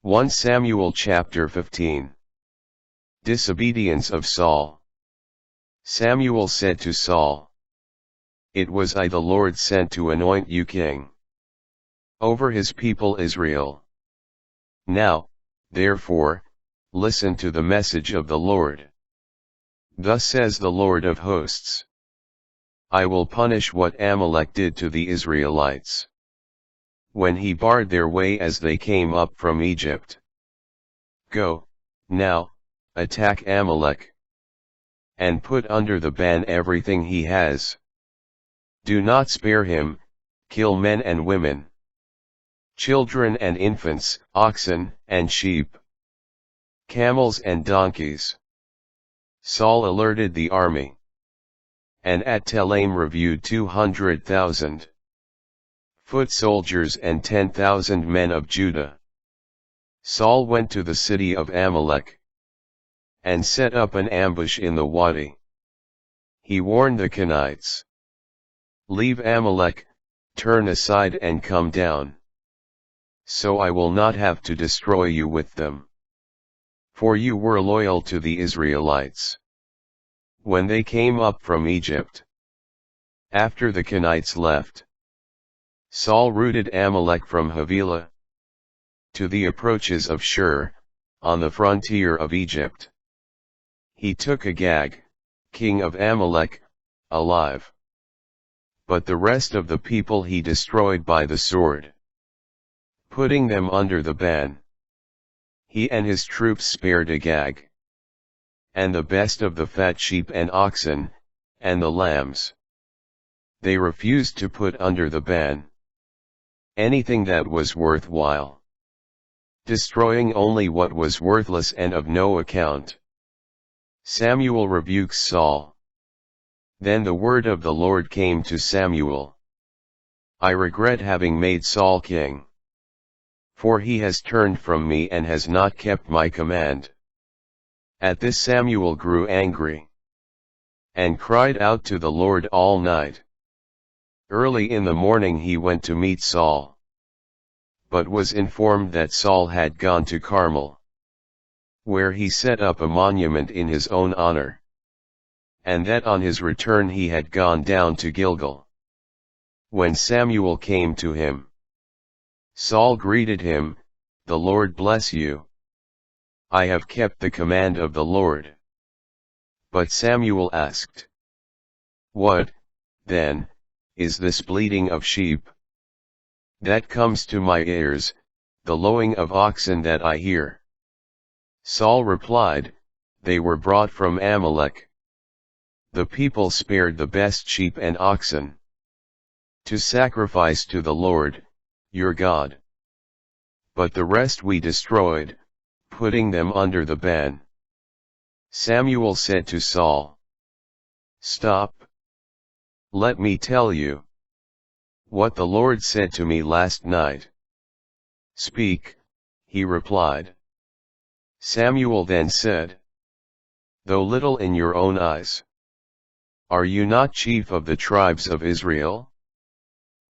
1 Samuel chapter 15. Disobedience of Saul. Samuel said to Saul, "It was I the Lord sent to anoint you king over his people Israel. Now, therefore, listen to the message of the Lord. Thus says the Lord of hosts, I will punish what Amalek did to the Israelites, when he barred their way as they came up from Egypt. Go, now, attack Amalek, and put under the ban everything he has. Do not spare him, kill men and women, children and infants, oxen and sheep, camels and donkeys." Saul alerted the army, and at Telaim reviewed 200,000 foot soldiers and 10,000 men of Judah. Saul went to the city of Amalek, and set up an ambush in the wadi. He warned the Kenites, "Leave Amalek, turn aside and come down, so I will not have to destroy you with them. For you were loyal to the Israelites when they came up from Egypt." After the Kenites left, Saul routed Amalek from Havilah to the approaches of Shur, on the frontier of Egypt. He took Agag, king of Amalek, alive. But the rest of the people he destroyed by the sword, putting them under the ban. He and his troops spared Agag, and the best of the fat sheep and oxen, and the lambs. They refused to put under the ban anything that was worthwhile, destroying only what was worthless and of no account. Samuel rebukes Saul. Then the word of the Lord came to Samuel. "I regret having made Saul king, for he has turned from me and has not kept my command." At this Samuel grew angry, and cried out to the Lord all night. Early in the morning he went to meet Saul, but was informed that Saul had gone to Carmel, where he set up a monument in his own honor, and that on his return he had gone down to Gilgal. When Samuel came to him, Saul greeted him, "The Lord bless you. I have kept the command of the Lord." But Samuel asked, "What, then, is this bleating of sheep that comes to my ears, the lowing of oxen that I hear?" Saul replied, "They were brought from Amalek. The people spared the best sheep and oxen to sacrifice to the Lord, your God. But the rest we destroyed, putting them under the ban." Samuel said to Saul, "Stop. Let me tell you what the Lord said to me last night." "Speak," he replied. Samuel then said, "Though little in your own eyes, are you not chief of the tribes of Israel?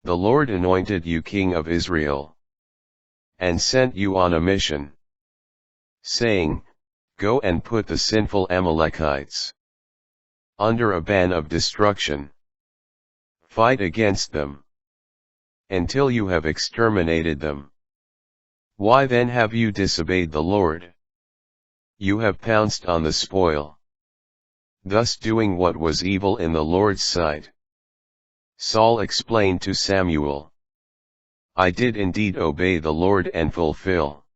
The Lord anointed you king of Israel, and sent you on a mission, saying, 'Go and put the sinful Amalekites under a ban of destruction. Fight against them until you have exterminated them.' Why then have you disobeyed the Lord? You have pounced on the spoil, thus doing what was evil in the Lord's sight." Saul explained to Samuel, "I did indeed obey the Lord and fulfill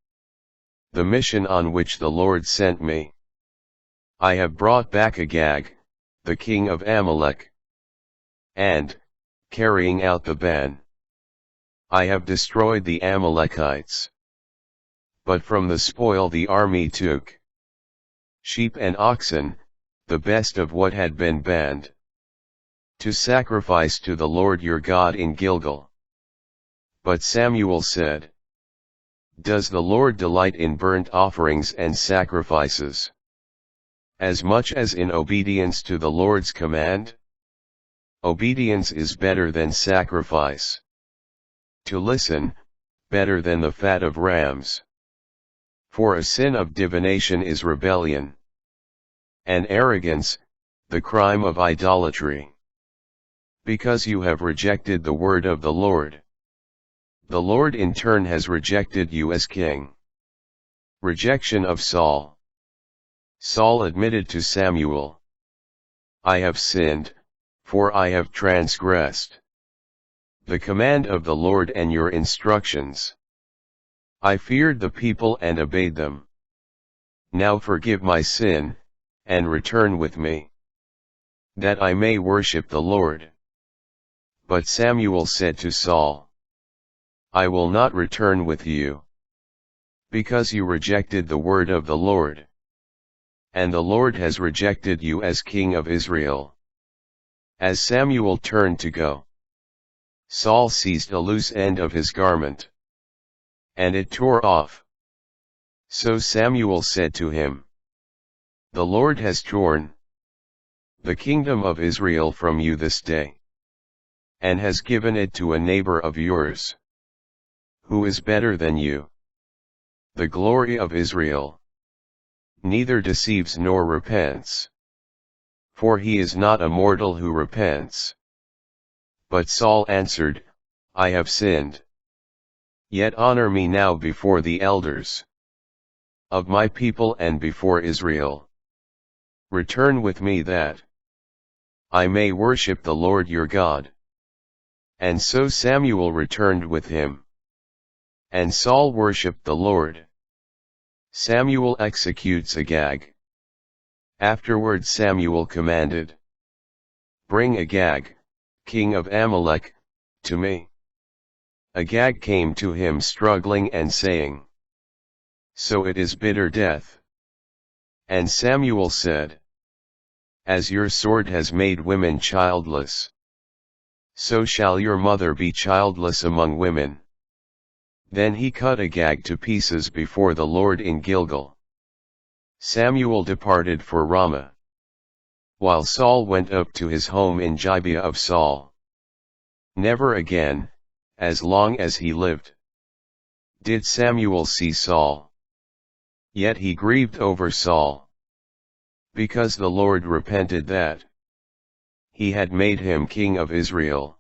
the mission on which the Lord sent me. I have brought back Agag, the king of Amalek, and, carrying out the ban, I have destroyed the Amalekites. But from the spoil the army took sheep and oxen, the best of what had been banned, to sacrifice to the Lord your God in Gilgal." But Samuel said, "Does the Lord delight in burnt offerings and sacrifices, as much as in obedience to the Lord's command? Obedience is better than sacrifice. To listen, better than the fat of rams." For a sin of divination is rebellion, and arrogance, the crime of idolatry. Because you have rejected the word of the Lord, the Lord in turn has rejected you as king. Rejection of Saul. Saul admitted to Samuel, I have sinned, for I have transgressed the command of the Lord and your instructions. I feared the people and obeyed them. Now forgive my sin, and return with me, that I may worship the Lord. But Samuel said to Saul, I will not return with you, because you rejected the word of the Lord, and the Lord has rejected you as king of Israel. As Samuel turned to go, Saul seized a loose end of his garment, and it tore off. So Samuel said to him, the Lord has torn the kingdom of Israel from you this day, and has given it to a neighbor of yours, who is better than you. The glory of Israel neither deceives nor repents, for he is not a mortal who repents. But Saul answered, I have sinned. Yet honor me now before the elders of my people and before Israel. Return with me that I may worship the Lord your God. And so Samuel returned with him, and Saul worshipped the Lord. Samuel executes Agag. Afterward Samuel commanded, bring Agag, king of Amalek, to me. Agag came to him struggling and saying, so it is bitter death. And Samuel said, as your sword has made women childless, so shall your mother be childless among women. Then he cut Agag to pieces before the Lord in Gilgal. Samuel departed for Ramah, while Saul went up to his home in Gibeah of Saul. Never again, as long as he lived, did Samuel see Saul. Yet he grieved over Saul, because the Lord repented that he had made him king of Israel.